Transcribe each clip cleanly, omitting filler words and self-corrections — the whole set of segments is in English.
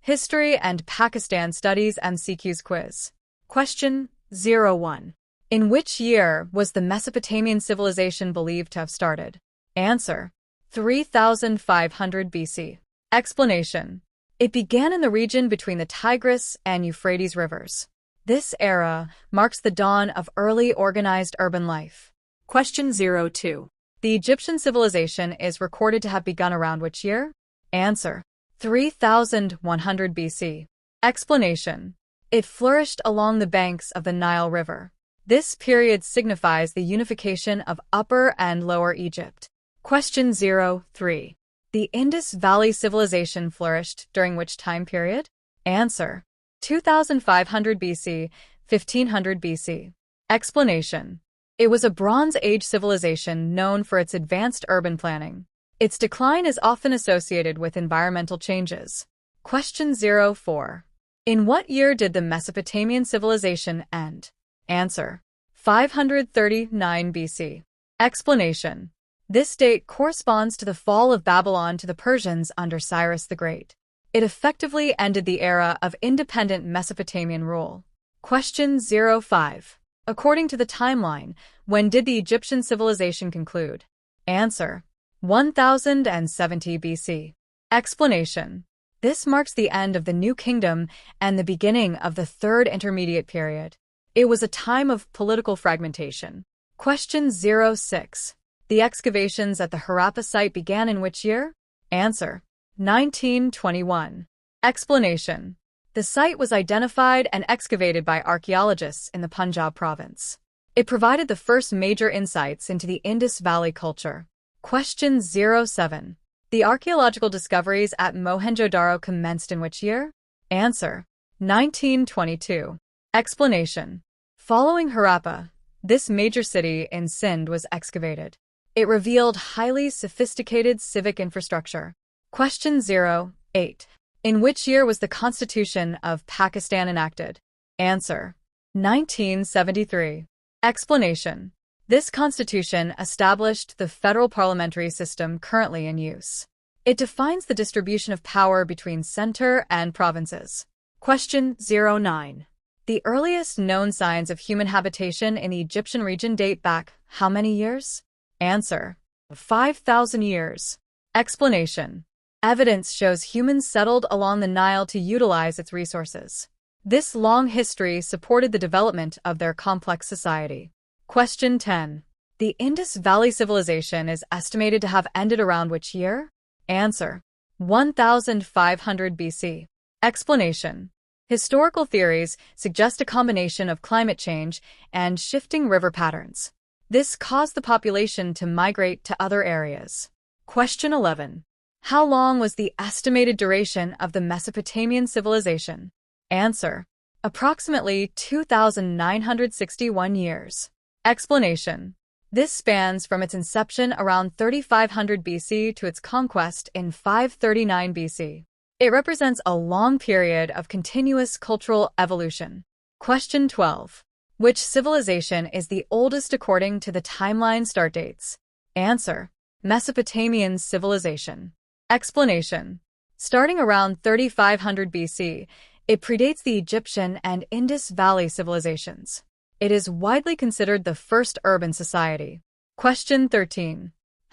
History and Pakistan Studies MCQs quiz. Question 01. In which year was the Mesopotamian civilization believed to have started? Answer: 3500 BC. Explanation: it began in the region between the Tigris and Euphrates rivers. This era marks the dawn of early organized urban life. Question 02. The Egyptian civilization is recorded to have begun around which year? Answer: 3100 BC. Explanation: it flourished along the banks of the Nile River. This period signifies the unification of Upper and Lower Egypt. Question 03. The Indus Valley Civilization flourished during which time period? Answer: 2500 BC, 1500 BC. Explanation: it was a Bronze Age civilization known for its advanced urban planning. Its decline is often associated with environmental changes. Question 04. In what year did the Mesopotamian civilization end? Answer: 539 BC. Explanation: this date corresponds to the fall of Babylon to the Persians under Cyrus the Great. It effectively ended the era of independent Mesopotamian rule. Question 05. According to the timeline, when did the Egyptian civilization conclude? Answer: 1070 BC. Explanation: this marks the end of the New Kingdom and the beginning of the Third Intermediate Period. It was a time of political fragmentation. Question 06. The excavations at the Harappa site began in which year? Answer: 1921. Explanation: the site was identified and excavated by archaeologists in the Punjab province. It provided the first major insights into the Indus Valley culture. Question 07. The archaeological discoveries at Mohenjo-Daro commenced in which year? Answer: 1922. Explanation: following Harappa, this major city in Sindh was excavated. It revealed highly sophisticated civic infrastructure. Question 08. In which year was the Constitution of Pakistan enacted? Answer: 1973. Explanation: this constitution established the federal parliamentary system currently in use. It defines the distribution of power between center and provinces. Question 09. The earliest known signs of human habitation in the Egyptian region date back how many years? Answer: 5,000 years. Explanation: evidence shows humans settled along the Nile to utilize its resources. This long history supported the development of their complex society. Question 10. The Indus Valley Civilization is estimated to have ended around which year? Answer: 1500 BC. Explanation: historical theories suggest a combination of climate change and shifting river patterns. This caused the population to migrate to other areas. Question 11. How long was the estimated duration of the Mesopotamian civilization? Answer: approximately 2,961 years. Explanation: this spans from its inception around 3500 BC to its conquest in 539 BC. It represents a long period of continuous cultural evolution. Question 12. Which civilization is the oldest according to the timeline start dates? Answer: Mesopotamian civilization. Explanation: starting around 3500 BC, it predates the Egyptian and Indus Valley civilizations. It is widely considered the first urban society. Question 13.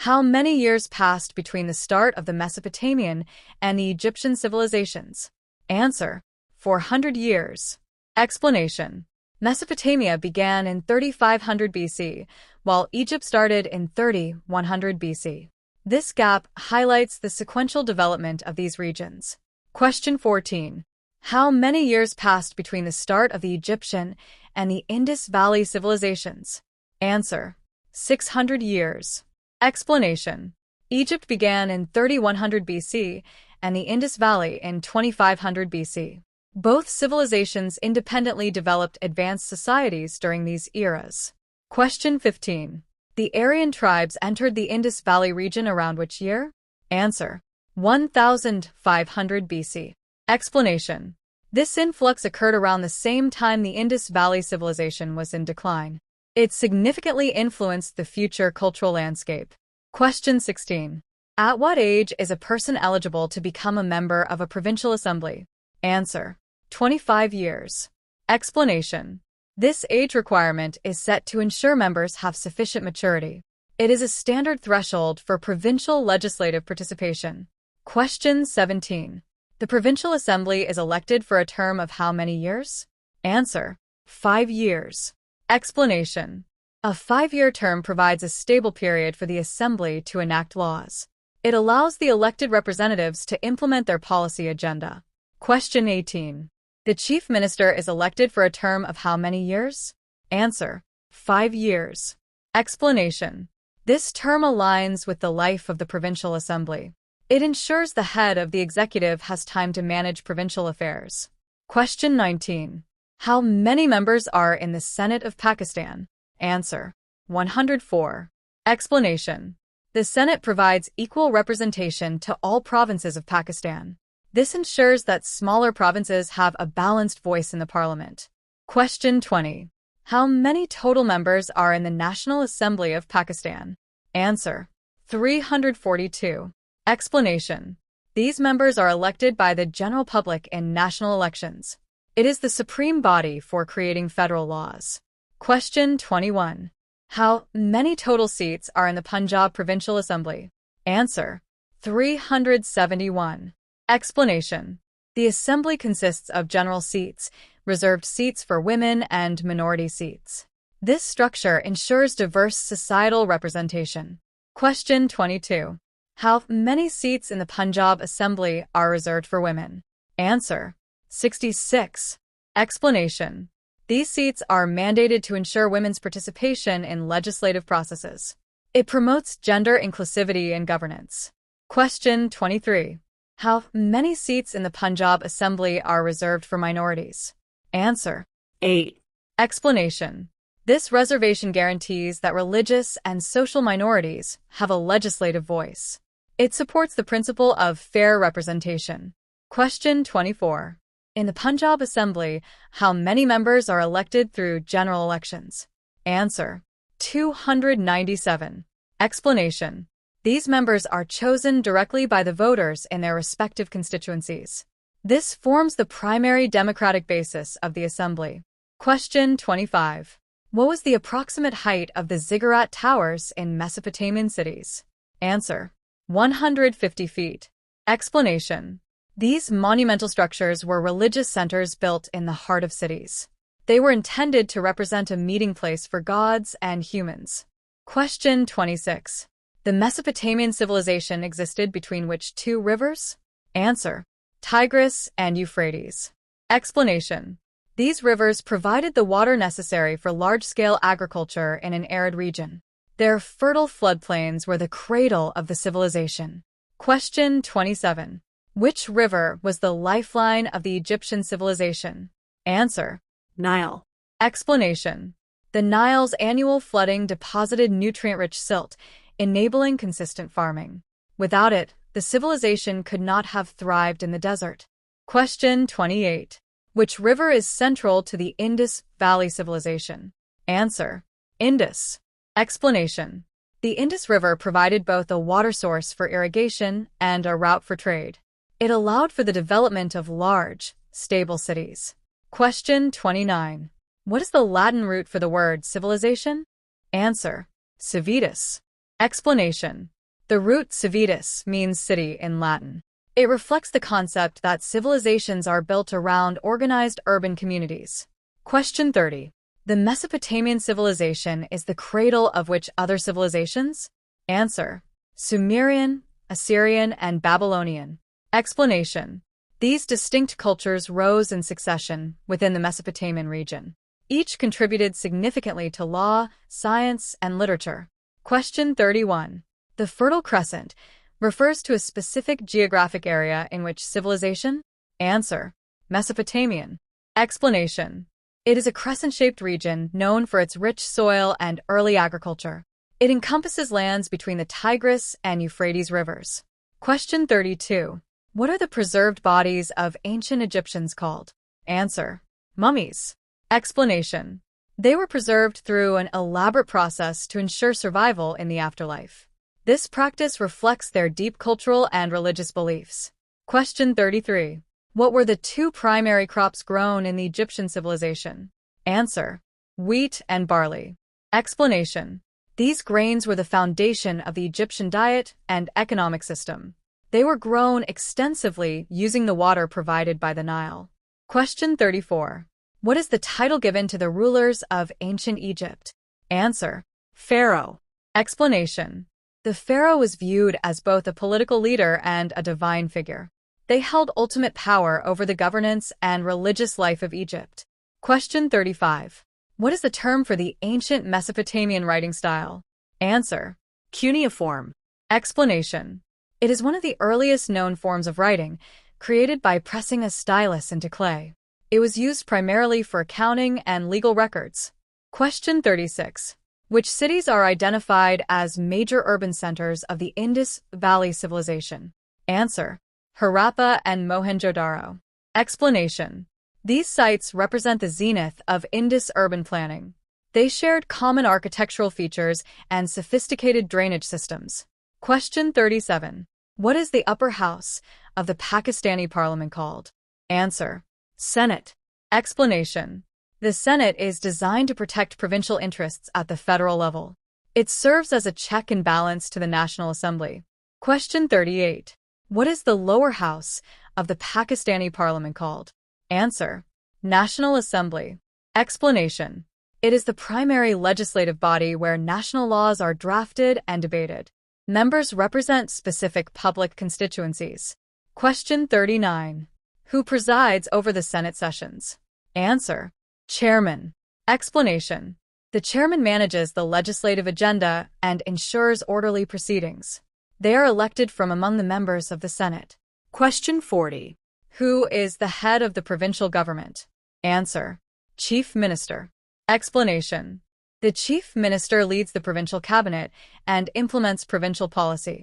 How many years passed between the start of the Mesopotamian and the Egyptian civilizations? Answer: 400 years. Explanation: Mesopotamia began in 3500 BC, while Egypt started in 3100 BC. This gap highlights the sequential development of these regions. Question 14. How many years passed between the start of the Egyptian and the Indus Valley civilizations? Answer: 600 years. Explanation: Egypt began in 3100 BC and the Indus Valley in 2500 BC. Both civilizations independently developed advanced societies during these eras. Question 15. The Aryan tribes entered the Indus Valley region around which year? Answer: 1500 BC. Explanation: this influx occurred around the same time the Indus Valley civilization was in decline. It significantly influenced the future cultural landscape. Question 16. At what age is a person eligible to become a member of a provincial assembly? Answer: 25 years. Explanation: this age requirement is set to ensure members have sufficient maturity. It is a standard threshold for provincial legislative participation. Question 17. The Provincial Assembly is elected for a term of how many years? Answer: 5 years. Explanation: a 5-year term provides a stable period for the Assembly to enact laws. It allows the elected representatives to implement their policy agenda. Question 18. The Chief Minister is elected for a term of how many years? Answer: 5 years. Explanation: this term aligns with the life of the Provincial Assembly. It ensures the head of the executive has time to manage provincial affairs. Question 19. How many members are in the Senate of Pakistan? Answer: 104. Explanation: the Senate provides equal representation to all provinces of Pakistan. This ensures that smaller provinces have a balanced voice in the parliament. Question 20. How many total members are in the National Assembly of Pakistan? Answer: 342. Explanation: these members are elected by the general public in national elections. It is the supreme body for creating federal laws. Question 21. How many total seats are in the Punjab Provincial Assembly? Answer: 371. Explanation: the Assembly consists of general seats, reserved seats for women, and minority seats. This structure ensures diverse societal representation. Question 22. How many seats in the Punjab Assembly are reserved for women? Answer: 66. Explanation: these seats are mandated to ensure women's participation in legislative processes. It promotes gender inclusivity in governance. Question 23. How many seats in the Punjab Assembly are reserved for minorities? Answer: 8. Explanation: this reservation guarantees that religious and social minorities have a legislative voice. It supports the principle of fair representation. Question 24. In the Punjab Assembly, how many members are elected through general elections? Answer: 297. Explanation: these members are chosen directly by the voters in their respective constituencies. This forms the primary democratic basis of the Assembly. Question 25. What was the approximate height of the ziggurat towers in Mesopotamian cities? Answer: 150 feet. Explanation: these monumental structures were religious centers built in the heart of cities. They were intended to represent a meeting place for gods and humans. Question 26. The Mesopotamian civilization existed between which two rivers? Answer: Tigris and Euphrates. Explanation: these rivers provided the water necessary for large-scale agriculture in an arid region. Their fertile floodplains were the cradle of the civilization. Question 27. Which river was the lifeline of the Egyptian civilization? Answer: Nile. Explanation: the Nile's annual flooding deposited nutrient-rich silt, enabling consistent farming. Without it, the civilization could not have thrived in the desert. Question 28. Which river is central to the Indus Valley civilization? Answer: Indus. Explanation: the Indus River provided both a water source for irrigation and a route for trade. It allowed for the development of large, stable cities. Question 29. What is the Latin root for the word civilization? Answer: civitas. Explanation: the root civitas means city in Latin. It reflects the concept that civilizations are built around organized urban communities. Question 30. The Mesopotamian civilization is the cradle of which other civilizations? Answer: Sumerian, Assyrian, and Babylonian. Explanation: these distinct cultures rose in succession within the Mesopotamian region. Each contributed significantly to law, science, and literature. Question 31. The Fertile Crescent refers to a specific geographic area in which civilization? Answer: Mesopotamian. Explanation: it is a crescent-shaped region known for its rich soil and early agriculture. It encompasses lands between the Tigris and Euphrates rivers. Question 32. What are the preserved bodies of ancient Egyptians called? Answer: mummies. Explanation: they were preserved through an elaborate process to ensure survival in the afterlife. This practice reflects their deep cultural and religious beliefs. Question 33. What were the two primary crops grown in the Egyptian civilization? Answer: wheat and barley. Explanation: these grains were the foundation of the Egyptian diet and economic system. They were grown extensively using the water provided by the Nile. Question 34. What is the title given to the rulers of ancient Egypt? Answer: Pharaoh. Explanation: the pharaoh was viewed as both a political leader and a divine figure. They held ultimate power over the governance and religious life of Egypt. Question 35. What is the term for the ancient Mesopotamian writing style? Answer: cuneiform. Explanation: it is one of the earliest known forms of writing, created by pressing a stylus into clay. It was used primarily for accounting and legal records. Question 36. Which cities are identified as major urban centers of the Indus Valley Civilization? Answer: Harappa and Mohenjo-daro. Explanation: these sites represent the zenith of Indus urban planning. They shared common architectural features and sophisticated drainage systems. Question 37. What is the upper house of the Pakistani parliament called? Answer: Senate. Explanation: the Senate is designed to protect provincial interests at the federal level. It serves as a check and balance to the National Assembly. Question 38. What is the lower house of the Pakistani parliament called? Answer: National Assembly. Explanation: it is the primary legislative body where national laws are drafted and debated. Members represent specific public constituencies. Question 39. Who presides over the Senate sessions? Answer: Chairman. Explanation: the chairman manages the legislative agenda and ensures orderly proceedings. They are elected from among the members of the Senate. Question 40. Who is the head of the provincial government? Answer: Chief Minister. Explanation: the Chief Minister leads the provincial cabinet and implements provincial policy.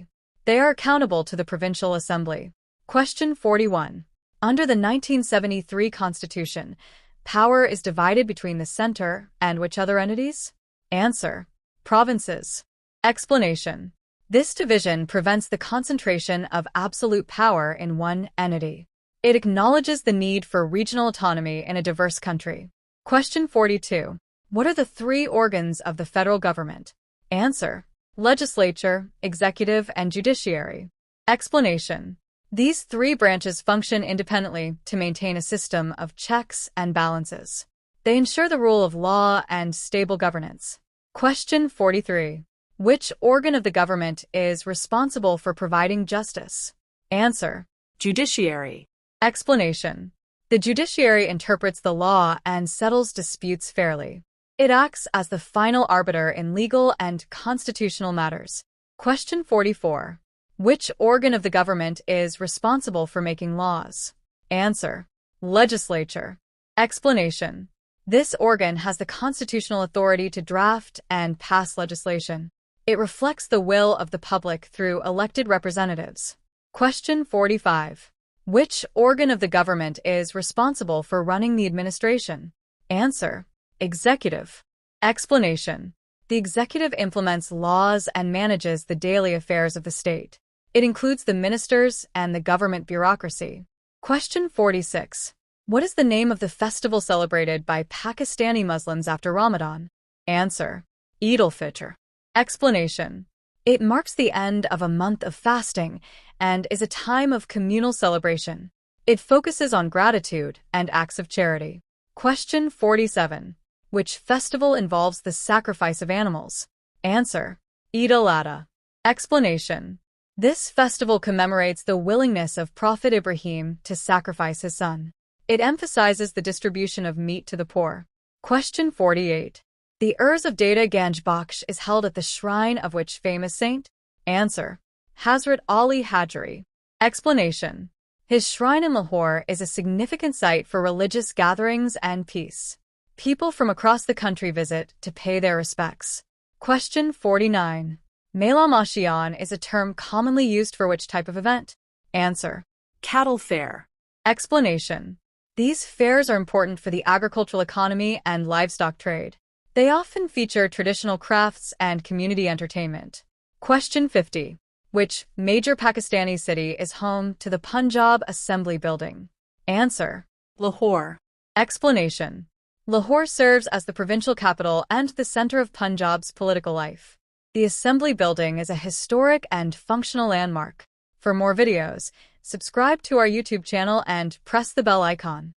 They are accountable to the Provincial Assembly. Question 41. Under the 1973 Constitution, power is divided between the center and which other entities? Answer: provinces. Explanation: this division prevents the concentration of absolute power in one entity. It acknowledges the need for regional autonomy in a diverse country. Question 42. What are the three organs of the federal government? Answer: legislature, executive, and judiciary. Explanation: these three branches function independently to maintain a system of checks and balances. They ensure the rule of law and stable governance. Question 43. Which organ of the government is responsible for providing justice? Answer: judiciary. Explanation: the judiciary interprets the law and settles disputes fairly. It acts as the final arbiter in legal and constitutional matters. Question 44. Which organ of the government is responsible for making laws? Answer: legislature. Explanation: this organ has the constitutional authority to draft and pass legislation. It reflects the will of the public through elected representatives. Question 45. Which organ of the government is responsible for running the administration? Answer: executive. Explanation: the executive implements laws and manages the daily affairs of the state. It includes the ministers and the government bureaucracy. Question 46. What is the name of the festival celebrated by Pakistani Muslims after Ramadan? Answer: Eid-ul-Fitr. Explanation: it marks the end of a month of fasting and is a time of communal celebration. It focuses on gratitude and acts of charity. Question 47. Which festival involves the sacrifice of animals? Answer: Eid-ul-Adha. Explanation: this festival commemorates the willingness of Prophet Ibrahim to sacrifice his son. It emphasizes the distribution of meat to the poor. Question 48. The Urs of Data Ganj Bakhsh is held at the shrine of which famous saint? Answer: Hazrat Ali Hajri. Explanation: his shrine in Lahore is a significant site for religious gatherings and peace. People from across the country visit to pay their respects. Question 49. Mela Mashian is a term commonly used for which type of event? Answer: cattle fair. Explanation: these fairs are important for the agricultural economy and livestock trade. They often feature traditional crafts and community entertainment. Question 50. Which major Pakistani city is home to the Punjab Assembly Building? Answer: Lahore. Explanation: Lahore serves as the provincial capital and the center of Punjab's political life. The Assembly Building is a historic and functional landmark. For more videos, subscribe to our YouTube channel and press the bell icon.